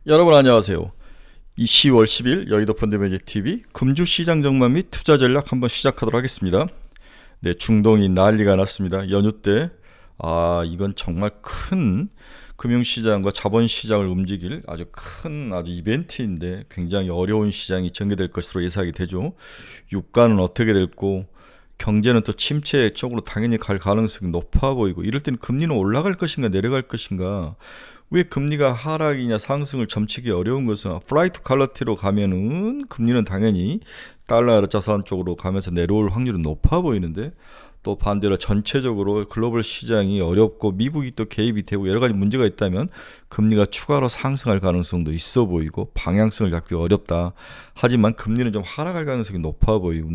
여러분 안녕하세요. 이 10월 10일 여의도 펀드매직TV 금주시장 전망 및 투자 전략 한번 시작하도록 하겠습니다. 네, 중동이 난리가 났습니다. 연휴 때 이건 정말 큰 금융시장과 자본시장을 움직일 아주 큰 이벤트인데 굉장히 어려운 시장이 전개될 것으로 예상이 되죠. 유가는 어떻게 될고 경제는 또 침체 쪽으로 당연히 갈 가능성이 높아 보이고, 이럴 때는 금리는 올라갈 것인가 내려갈 것인가, 왜 금리가 하락이냐 상승을 점치기 어려운 것은 플라이트 퀄리티로 가면은 금리는 당연히 달러 자산 쪽으로 가면서 내려올 확률은 높아 보이는데, 또 반대로 전체적으로 글로벌 시장이 어렵고 미국이 또 개입이 되고 여러 가지 문제가 있다면 금리가 추가로 상승할 가능성도 있어 보이고 방향성을 잡기 어렵다. 하지만 금리는 좀 하락할 가능성이 높아 보이고,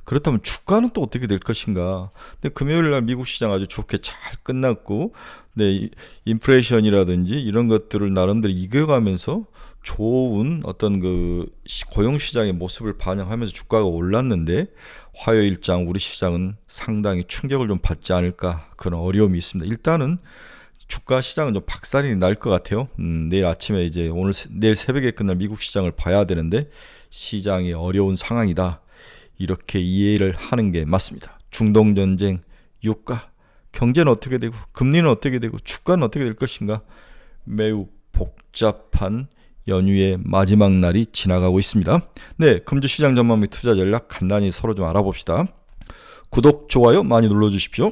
그렇다면 주가는 또 어떻게 될 것인가. 근데 금요일 날 미국 시장 아주 좋게 잘 끝났고, 네, 인플레이션이라든지 이런 것들을 나름대로 이겨가면서 좋은 어떤 고용 시장의 모습을 반영하면서 주가가 올랐는데, 화요일장 우리 시장은 상당히 충격을 좀 받지 않을까, 그런 어려움이 있습니다. 일단은 주가 시장은 좀 박살이 날 것 같아요. 내일 아침에 이제 내일 새벽에 끝날 미국 시장을 봐야 되는데 시장이 어려운 상황이다, 이렇게 이해를 하는 게 맞습니다. 중동 전쟁, 유가, 경제는 어떻게 되고 금리는 어떻게 되고 주가는 어떻게 될 것인가, 매우 복잡한 연휴의 마지막 날이 지나가고 있습니다. 네, 금주시장 전망 및 투자 전략 간단히 서로 좀 알아봅시다. 구독, 좋아요 많이 눌러주십시오.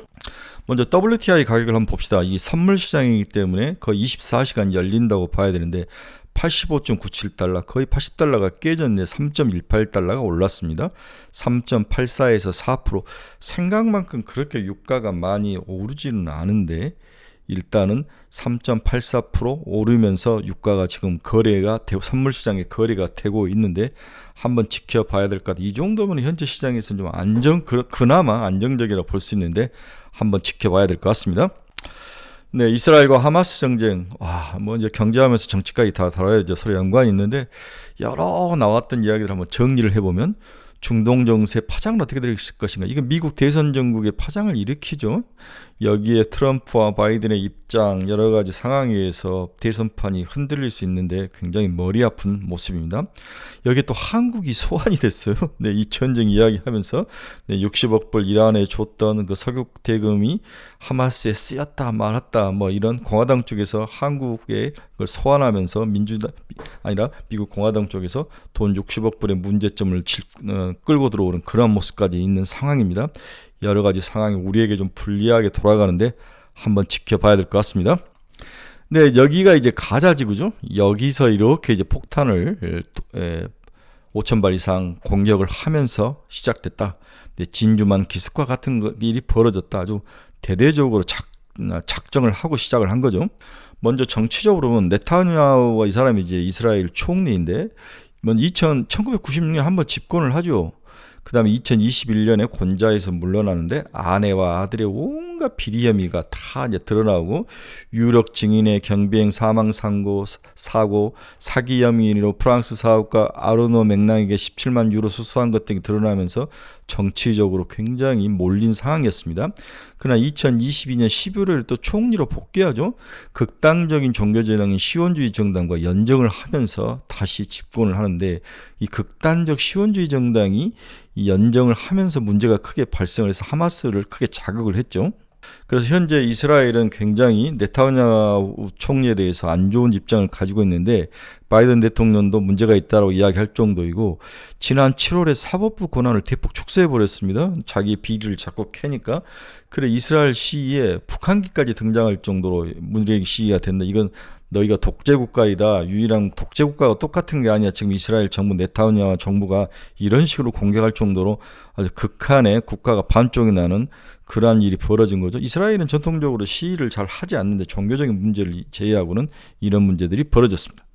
먼저 WTI 가격을 한번 봅시다. 이 선물 시장이기 때문에 거의 24시간 열린다고 봐야 되는데 85.97달러, 거의 80달러가 깨졌네. 3.18달러가 올랐습니다. 3.84에서 4%. 생각만큼 그렇게 유가가 많이 오르지는 않은데 일단은 3.84% 오르면서 유가가 지금 거래가 되고 선물시장에 거래가 되고 있는데 한번 지켜봐야 될 것 같아요. 이 정도면 현재 시장에서는 좀 그나마 안정적이라 볼 수 있는데 한번 지켜봐야 될 것 같습니다. 네, 이스라엘과 하마스 전쟁, 이제 경제하면서 정치까지 다 다뤄야죠. 서로 연관이 있는데 여러 나왔던 이야기들 한번 정리를 해보면, 중동 정세 파장은 어떻게 될 것인가. 이건 미국 대선 전국의 파장을 일으키죠. 여기에 트럼프와 바이든의 입장, 여러 가지 상황에 의해서 대선판이 흔들릴 수 있는데 굉장히 머리 아픈 모습입니다. 여기에 또 한국이 소환이 됐어요. 네, 이 전쟁 이야기하면서 60억 불 이란에 줬던 그 석유 대금이 하마스에 쓰였다 말았다, 이런 공화당 쪽에서 한국에 그걸 소환하면서 미국 공화당 쪽에서 돈 60억 불의 문제점을 끌고 들어오는 그런 모습까지 있는 상황입니다. 여러 가지 상황이 우리에게 좀 불리하게 돌아가는데 한번 지켜봐야 될 것 같습니다. 네, 여기가 이제 가자 지구죠. 여기서 이렇게 이제 폭탄을 5,000발 이상 공격을 하면서 시작됐다. 네, 진주만 기습과 같은 일이 벌어졌다. 아주 대대적으로 작정을 하고 시작을 한 거죠. 먼저 정치적으로는 네타냐후가 이 사람이 이제 이스라엘 총리인데 1996년 한번 집권을 하죠. 그 다음에 2021년에 권좌에서 물러나는데 아내와 아들의 온갖 비리 혐의가 다 이제 드러나고, 유력 증인의 경비행 사망 사고, 사기 혐의로 프랑스 사업가 아르노 맥락에게 17만 유로 수수한 것 등이 드러나면서 정치적으로 굉장히 몰린 상황이었습니다. 그러나 2022년 11월에 또 총리로 복귀하죠. 극단적인 종교제정인 시원주의 정당과 연정을 하면서 다시 집권을 하는데, 이 극단적 시원주의 정당이 이 연정을 하면서 문제가 크게 발생을 해서 하마스를 크게 자극을 했죠. 그래서 현재 이스라엘은 굉장히 네타냐후 총리에 대해서 안 좋은 입장을 가지고 있는데, 바이든 대통령도 문제가 있다고 이야기할 정도이고, 지난 7월에 사법부 권한을 대폭 축소해버렸습니다. 자기 비리를 자꾸 캐니까. 그래, 이스라엘 시위에 북한기까지 등장할 정도로 문재인 시위가 된다. 이건 너희가 독재국가이다. 유일한 독재국가가 똑같은 게 아니야. 지금 이스라엘 정부, 네타냐후 정부가 이런 식으로 공격할 정도로 아주 극한의 국가가 반쪽이 나는 그러한 일이 벌어진 거죠. 이스라엘은 전통적으로 시위를 잘 하지 않는데 종교적인 문제를 제외하고는 이런 문제들이 벌어졌습니다.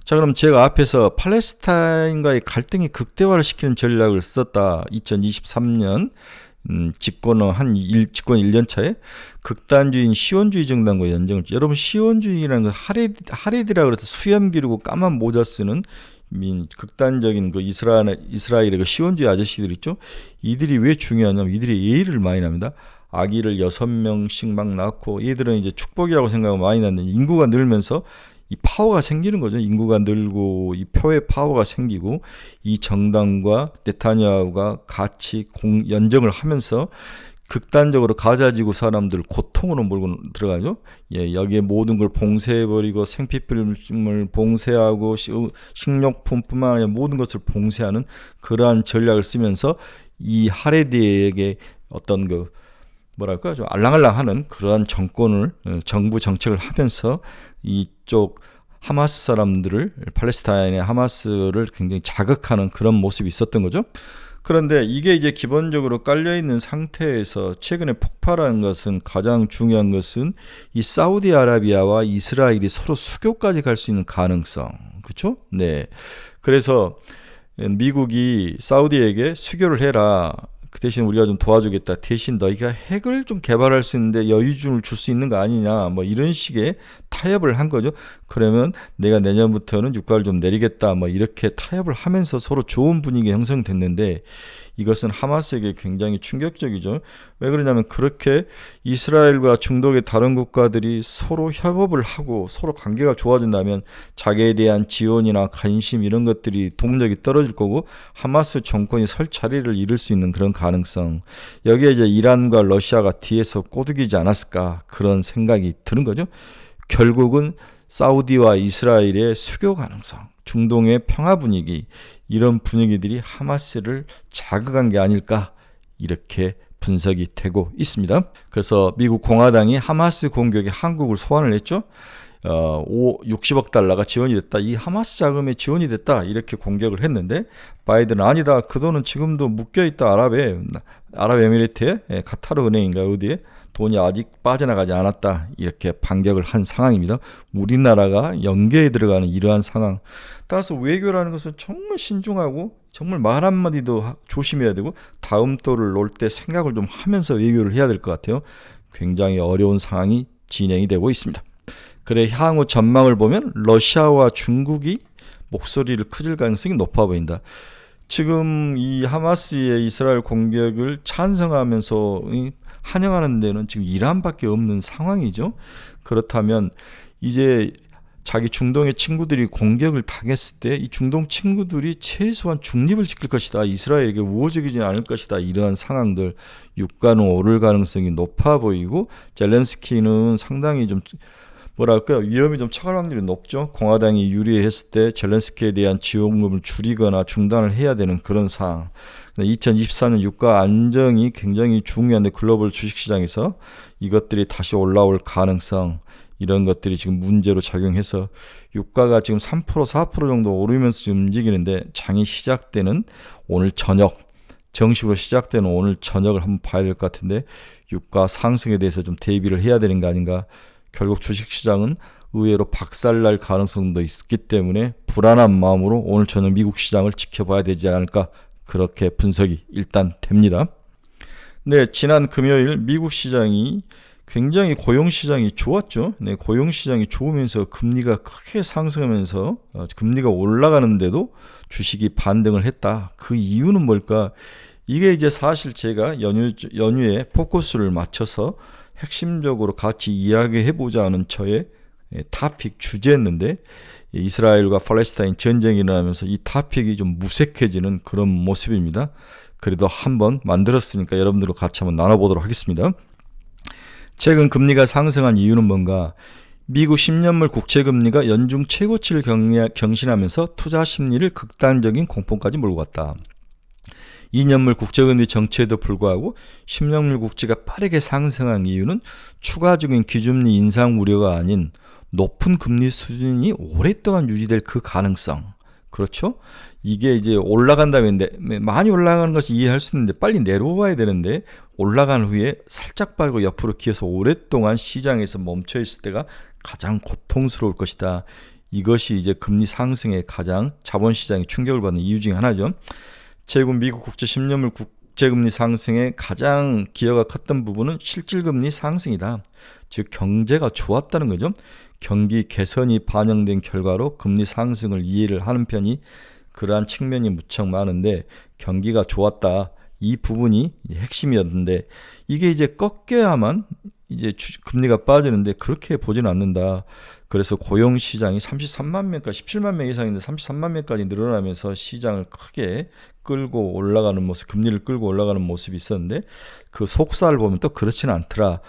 자, 그럼 제가 앞에서 팔레스타인과의 갈등이 극대화를 시키는 전략을 썼다. 2023년 집권 1년 차에 극단주의인 시원주의 정당과 연정을. 여러분, 시원주의라는 건 하레디라 그래서 수염 기르고 까만 모자 쓰는 극단적인 이스라엘의 그 시원주의 아저씨들 있죠. 이들이 왜 중요하냐면 이들이 예의를 많이 납니다. 아기를 6명씩 막 낳고, 얘들은 이제 축복이라고 생각하고 많이 낳는, 인구가 늘면서 이 파워가 생기는 거죠. 인구가 늘고 이 표의 파워가 생기고 이 정당과 네타냐후가 같이 연정을 하면서 극단적으로 가자지구 사람들 고통으로 몰고 들어가죠. 예, 여기에 모든 걸 봉쇄해버리고 생필품을 봉쇄하고 식료품뿐만 아니라 모든 것을 봉쇄하는 그러한 전략을 쓰면서 이 하레디에게 어떤 그 뭐랄까 좀 알랑알랑하는 그러한 정권을 정부 정책을 하면서 이쪽 하마스 사람들을 팔레스타인의 하마스를 굉장히 자극하는 그런 모습이 있었던 거죠. 그런데 이게 이제 기본적으로 깔려있는 상태에서 최근에 폭발한 것은 가장 중요한 것은 이 사우디아라비아와 이스라엘이 서로 수교까지 갈 수 있는 가능성. 그렇죠? 네. 그래서 미국이 사우디에게 수교를 해라. 그 대신 우리가 좀 도와주겠다. 대신 너희가 핵을 좀 개발할 수 있는데 여유준을 줄 수 있는 거 아니냐. 뭐 이런 식의 타협을 한 거죠. 그러면 내가 내년부터는 유가를 좀 내리겠다. 뭐 이렇게 타협을 하면서 서로 좋은 분위기가 형성됐는데 이것은 하마스에게 굉장히 충격적이죠. 왜 그러냐면 그렇게 이스라엘과 중동의 다른 국가들이 서로 협업을 하고 서로 관계가 좋아진다면 자기에 대한 지원이나 관심 이런 것들이 동력이 떨어질 거고 하마스 정권이 설 자리를 잃을 수 있는 그런 가능성. 여기에 이제 이란과 러시아가 뒤에서 꼬드기지 않았을까 그런 생각이 드는 거죠. 결국은 사우디와 이스라엘의 수교 가능성, 중동의 평화 분위기 이런 분위기들이 하마스를 자극한 게 아닐까 이렇게 분석이 되고 있습니다. 그래서 미국 공화당이 하마스 공격에 한국을 소환을 했죠. 60억 달러가 지원이 됐다. 이 하마스 자금에 지원이 됐다. 이렇게 공격을 했는데 바이든은 아니다. 그 돈은 지금도 묶여있다. 아랍에미리트의 카타르 은행인가 어디에 돈이 아직 빠져나가지 않았다. 이렇게 반격을 한 상황입니다. 우리나라가 연계에 들어가는 이러한 상황. 따라서 외교라는 것은 정말 신중하고 정말 말 한마디도 조심해야 되고 다음 돌을 놓을 때 생각을 좀 하면서 외교를 해야 될 것 같아요. 굉장히 어려운 상황이 진행이 되고 있습니다. 그래 향후 전망을 보면 러시아와 중국이 목소리를 크질 가능성이 높아 보인다. 지금 이 하마스의 이스라엘 공격을 찬성하면서 환영하는 데는 지금 이란밖에 없는 상황이죠. 그렇다면 이제 자기 중동의 친구들이 공격을 당했을 때 이 중동 친구들이 최소한 중립을 지킬 것이다. 이스라엘에게 우호적이지 않을 것이다. 이러한 상황들 유가는 오를 가능성이 높아 보이고 젤렌스키는 상당히 좀 뭐랄까요 위험이 좀 처할 확률이 높죠. 공화당이 유리했을 때 젤렌스키에 대한 지원금을 줄이거나 중단을 해야 되는 그런 상황. 2024년 유가 안정이 굉장히 중요한데 글로벌 주식시장에서 이것들이 다시 올라올 가능성 이런 것들이 지금 문제로 작용해서 유가가 지금 3% 4% 정도 오르면서 지금 움직이는데 장이 시작되는 오늘 저녁 정식으로 시작되는 오늘 저녁을 한번 봐야 될 것 같은데 유가 상승에 대해서 좀 대비를 해야 되는 거 아닌가. 결국 주식시장은 의외로 박살날 가능성도 있기 때문에 불안한 마음으로 오늘 저녁 미국 시장을 지켜봐야 되지 않을까 그렇게 분석이 일단 됩니다. 네, 지난 금요일 미국 시장이 굉장히 고용시장이 좋았죠. 네, 고용시장이 좋으면서 금리가 크게 상승하면서 금리가 올라가는데도 주식이 반등을 했다. 그 이유는 뭘까? 이게 이제 사실 제가 연휴에 포커스를 맞춰서 핵심적으로 같이 이야기해보자 하는 저의 타픽 주제였는데 이스라엘과 팔레스타인 전쟁이 일어나면서 이 타픽이 좀 무색해지는 그런 모습입니다. 그래도 한번 만들었으니까 여러분들과 같이 한번 나눠보도록 하겠습니다. 최근 금리가 상승한 이유는 뭔가? 미국 10년물 국채금리가 연중 최고치를 경신하면서 투자 심리를 극단적인 공포까지 몰고 갔다. 2년물 국채금리 정체에도 불구하고 10년물 국채가 빠르게 상승한 이유는 추가적인 기준금리 인상 우려가 아닌 높은 금리 수준이 오랫동안 유지될 그 가능성. 그렇죠? 이게 이제 올라간다면 많이 올라가는 것이 이해할 수 있는데 빨리 내려와야 되는데 올라간 후에 살짝 빠지고 옆으로 기어서 오랫동안 시장에서 멈춰 있을 때가 가장 고통스러울 것이다. 이것이 이제 금리 상승에 가장 자본시장이 충격을 받는 이유 중에 하나죠. 최근 미국 국제 10년물 국제금리 상승에 가장 기여가 컸던 부분은 실질금리 상승이다. 즉 경제가 좋았다는 거죠. 경기 개선이 반영된 결과로 금리 상승을 이해를 하는 편이 그러한 측면이 무척 많은데 경기가 좋았다. 이 부분이 핵심이었는데 이게 이제 꺾여야만 이제 금리가 빠지는데 그렇게 보지는 않는다. 그래서 고용 시장이 33만 명까지 17만 명 이상인데 33만 명까지 늘어나면서 시장을 크게 끌고 올라가는 모습, 금리를 끌고 올라가는 모습이 있었는데 그 속사를 보면 또 그렇지는 않더라.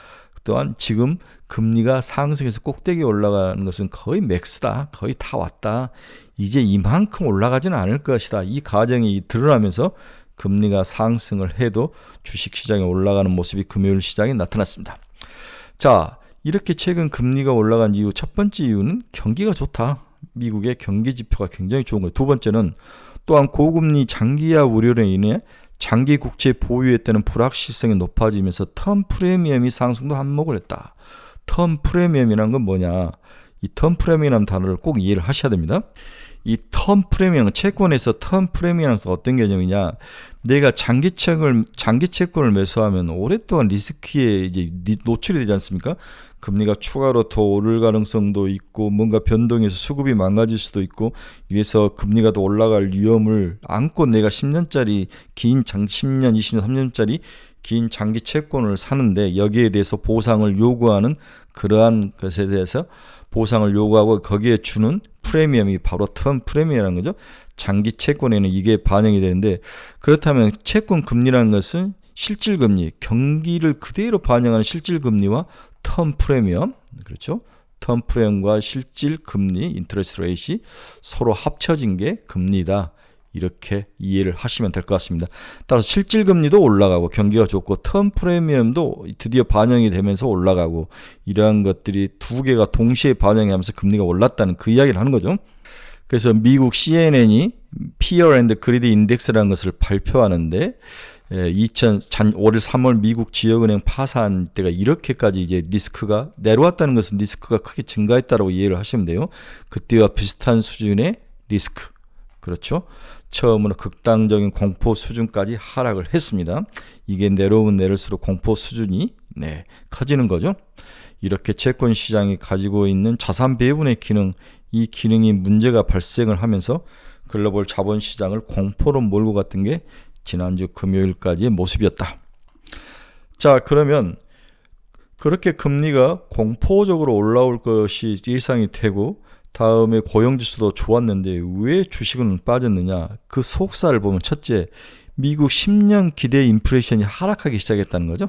또한 지금 금리가 상승해서 꼭대기에 올라가는 것은 거의 맥스다. 거의 다 왔다. 이제 이만큼 올라가지는 않을 것이다. 이 가정이 드러나면서 금리가 상승을 해도 주식시장에 올라가는 모습이 금요일 시장에 나타났습니다. 자, 이렇게 최근 금리가 올라간 이유, 첫 번째 이유는 경기가 좋다. 미국의 경기 지표가 굉장히 좋은 거예요. 두 번째는 또한 고금리 장기화 우려로 인해 장기 국채 보유에 따른 불확실성이 높아지면서 텀 프리미엄이 상승도 한몫을 했다. 텀 프리미엄이라는 건 뭐냐? 이 텀 프리미엄이라는 단어를 꼭 이해를 하셔야 됩니다. 이 텀 프리미엄은 채권에서 텀 프리미엄은 어떤 개념이냐? 내가 장기 채권을 매수하면 오랫동안 리스크에 이제 노출이 되지 않습니까? 금리가 추가로 더 오를 가능성도 있고 뭔가 변동해서 수급이 망가질 수도 있고 이래서 금리가 더 올라갈 위험을 안고 내가 10년짜리 긴 10년, 20년, 3년짜리 긴 장기 채권을 사는데 여기에 대해서 보상을 요구하는 그러한 것에 대해서 보상을 요구하고 거기에 주는 프리미엄이 바로 텀 프리미엄이라는 거죠. 장기 채권에는 이게 반영이 되는데 그렇다면 채권 금리라는 것은 실질 금리, 경기를 그대로 반영하는 실질 금리와 텀 프리미엄, 그렇죠? 텀 프리미엄과 실질 금리, 인터레스트 레이시 서로 합쳐진 게 금리다. 이렇게 이해를 하시면 될 것 같습니다. 따라서 실질 금리도 올라가고 경기가 좋고 텀 프리미엄도 드디어 반영이 되면서 올라가고 이러한 것들이 두 개가 동시에 반영이 하면서 금리가 올랐다는 그 이야기를 하는 거죠. 그래서 미국 CNN이 Fear and Greed Index라는 것을 발표하는데 5월 3월 미국 지역은행 파산 때가 이렇게까지 이제 리스크가 내려왔다는 것은 리스크가 크게 증가했다고 이해를 하시면 돼요. 그때와 비슷한 수준의 리스크. 그렇죠. 처음으로 극단적인 공포 수준까지 하락을 했습니다. 이게 내려오면 내릴수록 공포 수준이 커지는 거죠. 이렇게 채권 시장이 가지고 있는 자산 배분의 기능, 이 기능이 문제가 발생을 하면서 글로벌 자본 시장을 공포로 몰고 갔던 게 지난주 금요일까지의 모습이었다. 자, 그러면 그렇게 금리가 공포적으로 올라올 것이 예상이 되고 다음에 고용지수도 좋았는데 왜 주식은 빠졌느냐? 그 속사를 보면 첫째, 미국 10년 기대 인플레이션이 하락하기 시작했다는 거죠.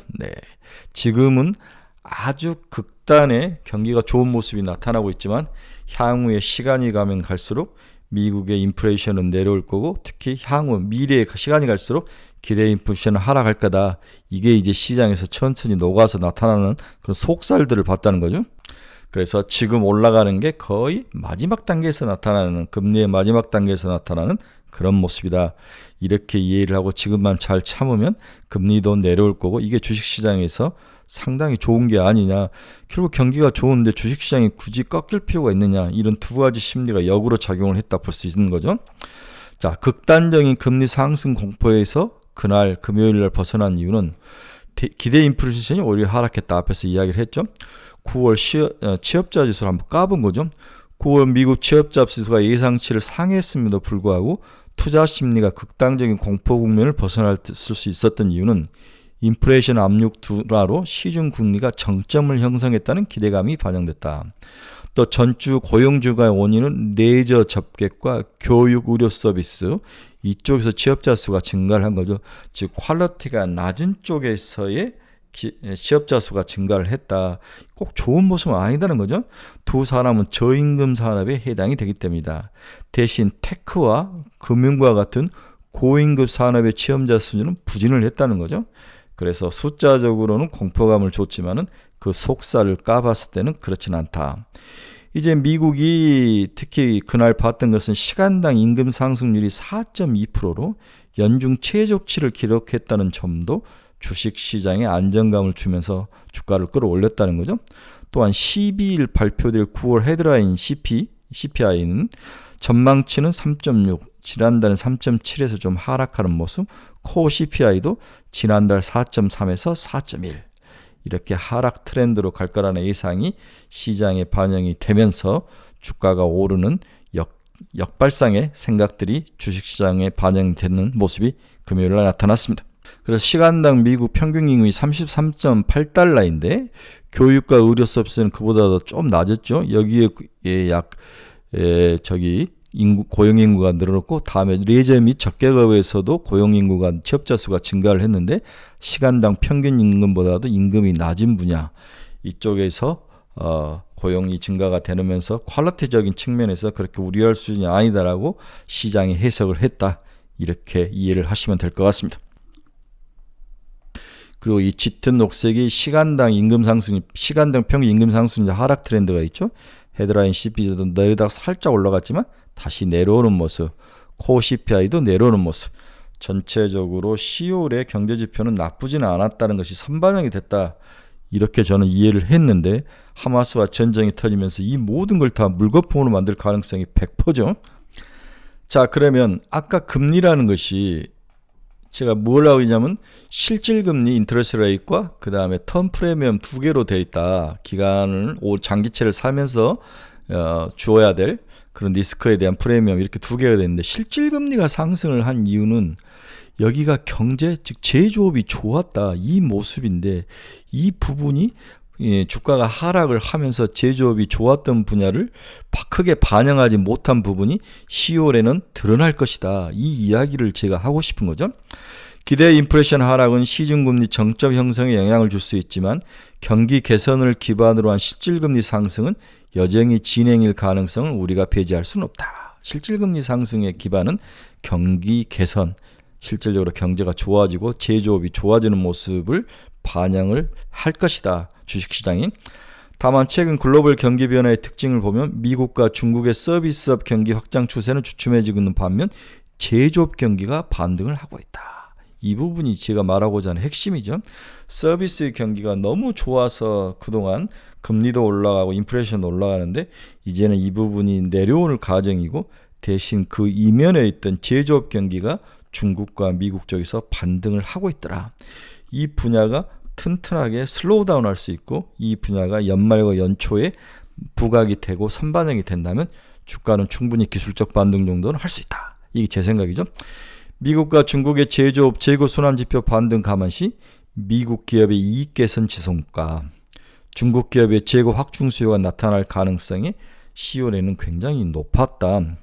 지금은 아주 극단의 경기가 좋은 모습이 나타나고 있지만 향후에 시간이 가면 갈수록 미국의 인플레이션은 내려올 거고 특히 향후 미래의 시간이 갈수록 기대 인플레이션은 하락할 거다. 이게 이제 시장에서 천천히 녹아서 나타나는 그런 속살들을 봤다는 거죠. 그래서 지금 올라가는 게 거의 마지막 단계에서 나타나는 금리의 마지막 단계에서 나타나는 그런 모습이다. 이렇게 이해를 하고 지금만 잘 참으면 금리도 내려올 거고 이게 주식시장에서 상당히 좋은 게 아니냐. 결국 경기가 좋은데 주식시장이 굳이 꺾일 필요가 있느냐. 이런 두 가지 심리가 역으로 작용을 했다 볼 수 있는 거죠. 자, 극단적인 금리 상승 공포에서 그날 금요일날 벗어난 이유는 기대 인플레이션이 오히려 하락했다. 앞에서 이야기를 했죠. 9월 취업자 지수를 한번 까본 거죠. 9월 미국 취업자 지수가 예상치를 상회했음에도 불구하고 투자 심리가 극단적인 공포 국면을 벗어날 수 있었던 이유는 인플레이션 압력 둔화로 시중 금리가 정점을 형성했다는 기대감이 반영됐다. 또 전주 고용 증가의 원인은 레저 접객과 교육 의료 서비스 이쪽에서 취업자 수가 증가를 한 거죠. 즉 퀄리티가 낮은 쪽에서의 취업자 수가 증가를 했다. 꼭 좋은 모습은 아니다는 거죠. 두 산업은 저임금 산업에 해당이 되기 때문이다. 대신 테크와 금융과 같은 고임금 산업의 취업자 수준은 부진을 했다는 거죠. 그래서 숫자적으로는 공포감을 줬지만은 그 속살을 까봤을 때는 그렇진 않다. 이제 미국이 특히 그날 봤던 것은 시간당 임금 상승률이 4.2%로 연중 최저치를 기록했다는 점도 주식시장에 안정감을 주면서 주가를 끌어올렸다는 거죠. 또한 12일 발표될 9월 헤드라인 CPI는 전망치는 3.6, 지난달은 3.7에서 좀 하락하는 모습, 코어 CPI도 지난달 4.3에서 4.1 이렇게 하락 트렌드로 갈 거라는 예상이 시장에 반영이 되면서 주가가 오르는 역발상의 생각들이 주식시장에 반영되는 모습이 금요일날 나타났습니다. 그래서 시간당 미국 평균 임금이 33.8달러인데 교육과 의료 서비스는 그보다 좀 낮았죠. 여기에 고용 인구가 늘어났고 다음에 레저 및 적계급에서도 고용 인구가 취업자 수가 증가를 했는데 시간당 평균 임금보다도 임금이 낮은 분야 이쪽에서 고용이 증가가 되면서 퀄리티적인 측면에서 그렇게 우려할 수준이 아니다라고 시장이 해석을 했다. 이렇게 이해를 하시면 될 것 같습니다. 그리고 이 짙은 녹색이 시간당 평균 임금 상승 하락 트렌드가 있죠. 헤드라인 CPI도 내려다가 살짝 올라갔지만 다시 내려오는 모습, 코어 CPI도 내려오는 모습. 전체적으로 10월의 경제지표는 나쁘지는 않았다는 것이 선반영이 됐다. 이렇게 저는 이해를 했는데 하마스와 전쟁이 터지면서 이 모든 걸 다 물거품으로 만들 가능성이 100%죠. 자, 그러면 아까 금리라는 것이 제가 뭘 하고 있냐면 실질금리 인터레스트 레이트과 그 다음에 턴 프리미엄 두 개로 되어 있다. 기간을 장기채를 사면서 주어야 될 그런 리스크에 대한 프리미엄 이렇게 두 개가 되는데 실질금리가 상승을 한 이유는 여기가 경제 즉 제조업이 좋았다 이 모습인데 이 부분이 주가가 하락을 하면서 제조업이 좋았던 분야를 크게 반영하지 못한 부분이 10월에는 드러날 것이다. 이 이야기를 제가 하고 싶은 거죠. 기대 인플레이션 하락은 시중금리 정점 형성에 영향을 줄 수 있지만 경기 개선을 기반으로 한 실질금리 상승은 여전히 진행일 가능성을 우리가 배제할 수는 없다. 실질금리 상승의 기반은 경기 개선, 실질적으로 경제가 좋아지고 제조업이 좋아지는 모습을 반영을 할 것이다. 주식시장이. 다만 최근 글로벌 경기 변화의 특징을 보면 미국과 중국의 서비스업 경기 확장 추세는 주춤해지고 있는 반면 제조업 경기가 반등을 하고 있다. 이 부분이 제가 말하고자 하는 핵심이죠. 서비스 경기가 너무 좋아서 그동안 금리도 올라가고 인플레이션도 올라가는데 이제는 이 부분이 내려오는 과정이고 대신 그 이면에 있던 제조업 경기가 중국과 미국 쪽에서 반등을 하고 있더라. 이 분야가 튼튼하게 슬로우 다운 할 수 있고 이 분야가 연말과 연초에 부각이 되고 선반영이 된다면 주가는 충분히 기술적 반등 정도는 할 수 있다. 이게 제 생각이죠. 미국과 중국의 제조업 재고 순환지표 반등 감안시 미국 기업의 이익 개선 지속과 중국 기업의 재고 확충 수요가 나타날 가능성이 10월에는 굉장히 높았다.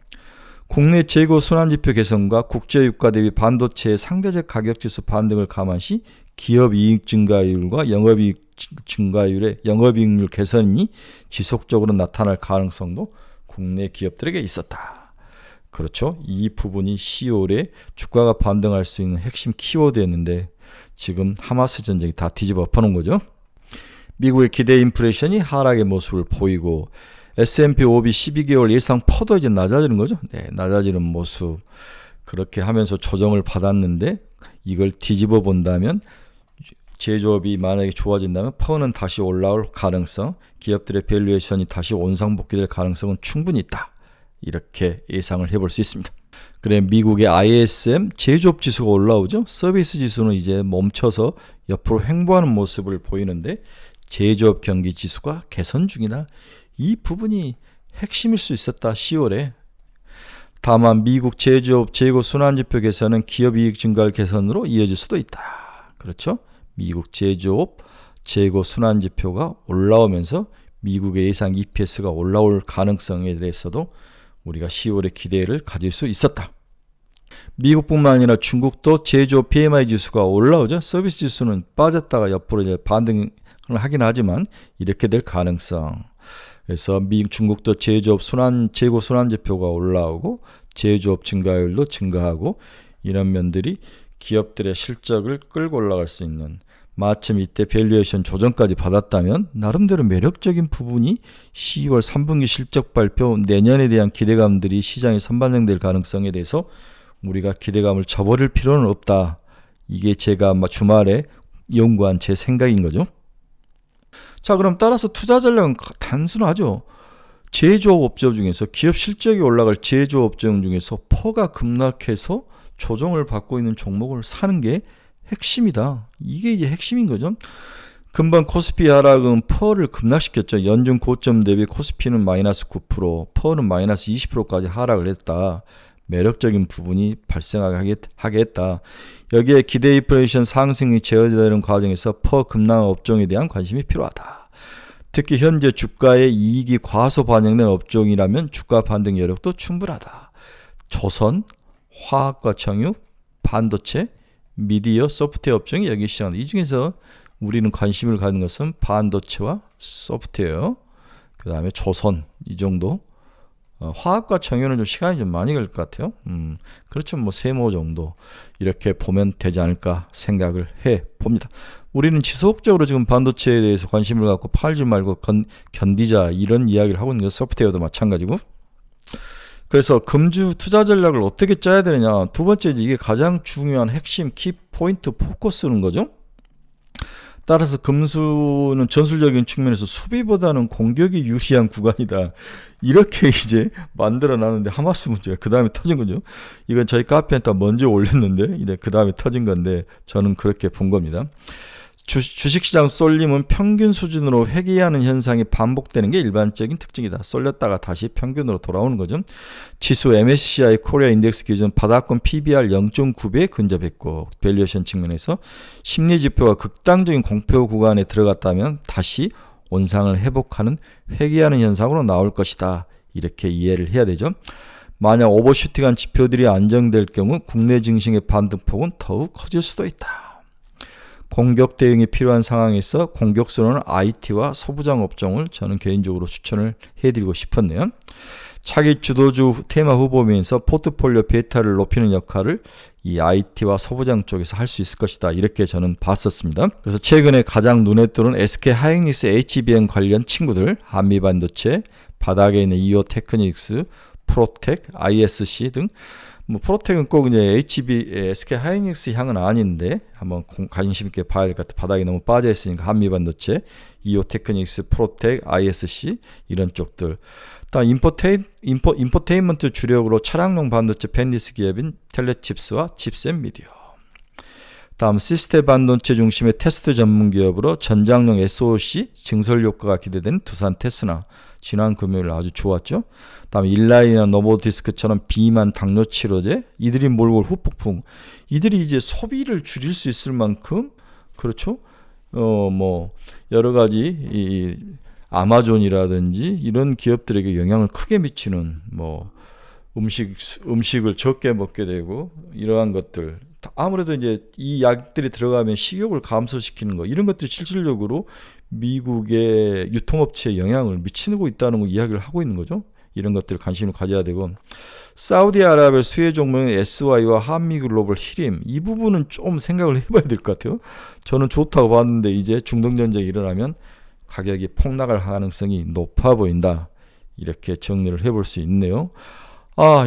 국내 재고 순환지표 개선과 국제유가 대비 반도체의 상대적 가격지수 반등을 감안시 기업 이익 증가율과 영업이익 증가율의 영업이익률 개선이 지속적으로 나타날 가능성도 국내 기업들에게 있었다. 그렇죠. 이 부분이 10월에 주가가 반등할 수 있는 핵심 키워드였는데 지금 하마스 전쟁이 다 뒤집어 엎어놓은 거죠. 미국의 기대 인플레이션이 하락의 모습을 보이고 S&P 500 12개월 예상 퍼도 이제 낮아지는 거죠. 네, 낮아지는 모습. 그렇게 하면서 조정을 받았는데 이걸 뒤집어 본다면 제조업이 만약에 좋아진다면 퍼는 다시 올라올 가능성, 기업들의 밸류에이션이 다시 원상복귀될 가능성은 충분히 있다. 이렇게 예상을 해볼 수 있습니다. 그래 미국의 ISM 제조업 지수가 올라오죠. 서비스 지수는 이제 멈춰서 옆으로 횡보하는 모습을 보이는데 제조업 경기 지수가 개선 중이다. 이 부분이 핵심일 수 있었다. 10월에. 다만 미국 제조업 재고 순환지표 개선은 기업 이익 증가 개선으로 이어질 수도 있다. 그렇죠? 미국 제조업 재고 순환지표가 올라오면서 미국의 예상 EPS가 올라올 가능성에 대해서도 우리가 10월에 기대를 가질 수 있었다. 미국뿐만 아니라 중국도 제조업 PMI 지수가 올라오죠. 서비스 지수는 빠졌다가 옆으로 이제 반등을 하긴 하지만 이렇게 될 가능성. 그래서 중국도 제조업 재고 순환지표가 올라오고 제조업 증가율도 증가하고 이런 면들이 기업들의 실적을 끌고 올라갈 수 있는 마침 이때 밸류에이션 조정까지 받았다면 나름대로 매력적인 부분이 10월 3분기 실적 발표 내년에 대한 기대감들이 시장에 선반영될 가능성에 대해서 우리가 기대감을 저버릴 필요는 없다. 이게 제가 주말에 연구한 제 생각인 거죠. 자, 그럼 따라서 투자 전략은 단순하죠. 제조업 업종 중에서 기업 실적이 올라갈 제조업 업종 중에서 퍼가 급락해서 조정을 받고 있는 종목을 사는 게 핵심이다. 이게 이제 핵심인 거죠. 금방 코스피 하락은 퍼를 급락시켰죠. 연중 고점 대비 코스피는 마이너스 9%, 퍼는 마이너스 20%까지 하락을 했다. 매력적인 부분이 발생하게 했다. 여기에 기대 인플레이션 상승이 제어되는 과정에서 퍼급락 업종에 대한 관심이 필요하다. 특히 현재 주가의 이익이 과소 반영된 업종이라면 주가 반등 여력도 충분하다. 조선, 화학과 청유, 반도체, 미디어, 소프트웨어 업종이 여기 시작한다. 이 중에서 우리는 관심을 가는 것은 반도체와 소프트웨어, 그 다음에 조선, 이 정도. 화학과 청유는 좀 시간이 좀 많이 걸릴 것 같아요. 그렇죠. 뭐 세모 정도 이렇게 보면 되지 않을까 생각을 해 봅니다. 우리는 지속적으로 지금 반도체에 대해서 관심을 갖고 팔지 말고 견디자 이런 이야기를 하고 있는 게 소프트웨어도 마찬가지고. 그래서 금주 투자 전략을 어떻게 짜야 되느냐. 두 번째, 이게 가장 중요한 핵심 키포인트 포커스는 거죠. 따라서 금수는 전술적인 측면에서 수비보다는 공격이 유리한 구간이다. 이렇게 이제 만들어 놨는데 하마스 문제가 그 다음에 터진 거죠. 이건 저희 카페에 다 먼저 올렸는데 이제 그 다음에 터진 건데 저는 그렇게 본 겁니다. 주식시장 쏠림은 평균 수준으로 회귀하는 현상이 반복되는 게 일반적인 특징이다. 쏠렸다가 다시 평균으로 돌아오는 거죠. 지수 MSCI 코리아 인덱스 기준 바닥권 PBR 0.9배에 근접했고 밸류에이션 측면에서 심리지표가 극단적인 공표 구간에 들어갔다면 다시 원상을 회복하는 회귀하는 현상으로 나올 것이다. 이렇게 이해를 해야 되죠. 만약 오버슈팅한 지표들이 안정될 경우 국내 증시의 반등폭은 더욱 커질 수도 있다. 공격 대응이 필요한 상황에서 공격수로는 IT와 소부장 업종을 저는 개인적으로 추천을 해드리고 싶었네요. 차기 주도주 테마 후보면서 포트폴리오 베타를 높이는 역할을 이 IT와 소부장 쪽에서 할 수 있을 것이다. 이렇게 저는 봤었습니다. 그래서 최근에 가장 눈에 띄는 SK 하이닉스 HBM 관련 친구들, 한미반도체, 바닥에 있는 이오 테크닉스, 프로텍, ISC 등 뭐 프로텍은 꼭 이제 SK 하이닉스 향은 아닌데 한번 관심 있게 봐야 될 것 같아. 바닥에 너무 빠져 있으니까 한미반도체, 이오 테크닉스, 프로텍, ISC 이런 쪽들. 다음 인포테인먼트 주력으로 차량용 반도체 펜디스 기업인 텔레칩스와 칩셋미디어. 다음 시스템 반도체 중심의 테스트 전문 기업으로 전장용 SoC 증설 효과가 기대되는 두산 테스나. 지난 금요일 아주 좋았죠. 다음 일라이나 노보디스크처럼 비만 당뇨 치료제, 이들이 몰고 올 후폭풍. 이들이 이제 소비를 줄일 수 있을 만큼 그렇죠. 뭐 여러 가지 이 아마존이라든지 이런 기업들에게 영향을 크게 미치는 뭐 음식을 적게 먹게 되고 이러한 것들. 아무래도 이제 이 약들이 들어가면 식욕을 감소시키는 거 이런 것들이 실질적으로 미국의 유통업체에 영향을 미치고 있다는 거 이야기를 하고 있는 거죠. 이런 것들 관심을 가져야 되고 사우디아라비아 수혜 종목인 SY와 한미글로벌 히림 이 부분은 좀 생각을 해봐야 될 것 같아요. 저는 좋다고 봤는데 이제 중동전쟁이 일어나면 가격이 폭락할 가능성이 높아 보인다. 이렇게 정리를 해볼 수 있네요.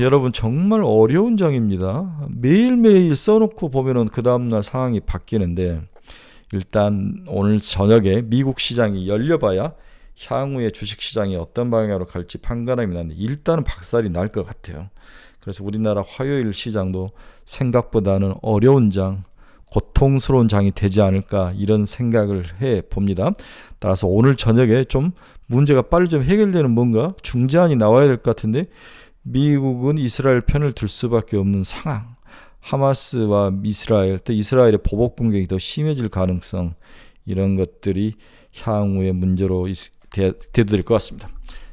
여러분 정말 어려운 장입니다. 매일매일 써놓고 보면은 그 다음날 상황이 바뀌는데 일단 오늘 저녁에 미국 시장이 열려봐야 향후에 주식시장이 어떤 방향으로 갈지 판가름이 나는데 일단은 박살이 날 것 같아요. 그래서 우리나라 화요일 시장도 생각보다는 어려운 장, 고통스러운 장이 되지 않을까 이런 생각을 해 봅니다. 따라서 오늘 저녁에 좀 문제가 빨리 좀 해결되는 뭔가 중재안이 나와야 될 것 같은데 미국은 이스라엘 편을 들 수밖에 없는 상황. 하마스와 이스라엘, 또 이스라엘의 보복 공격이 더 심해질 가능성 이런 것들이 향후의 문제로 대두될 것 같습니다.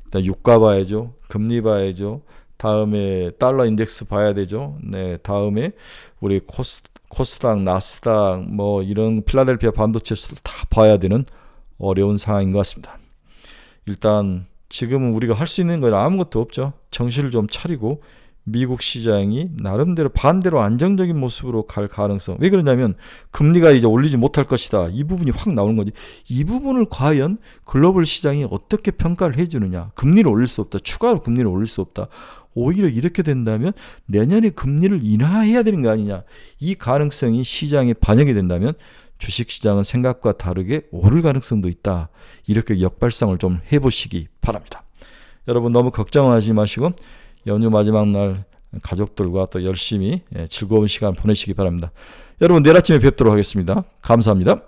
일단 유가 봐야죠. 금리 봐야죠. 다음에 달러 인덱스 봐야 되죠. 네, 다음에 우리 코스닥, 나스닥 뭐 이런 필라델피아 반도체 다 봐야 되는 어려운 상황인 것 같습니다. 일단 지금은 우리가 할 수 있는 건 아무것도 없죠. 정신을 좀 차리고 미국 시장이 나름대로 반대로 안정적인 모습으로 갈 가능성. 왜 그러냐면 금리가 이제 올리지 못할 것이다. 이 부분이 확 나오는 거지. 이 부분을 과연 글로벌 시장이 어떻게 평가를 해주느냐. 금리를 올릴 수 없다. 추가로 금리를 올릴 수 없다. 오히려 이렇게 된다면 내년에 금리를 인하해야 되는 거 아니냐. 이 가능성이 시장에 반영이 된다면 주식시장은 생각과 다르게 오를 가능성도 있다. 이렇게 역발상을 좀 해보시기 바랍니다. 여러분 너무 걱정하지 마시고 연휴 마지막 날 가족들과 또 열심히 즐거운 시간 보내시기 바랍니다. 여러분 내일 아침에 뵙도록 하겠습니다. 감사합니다.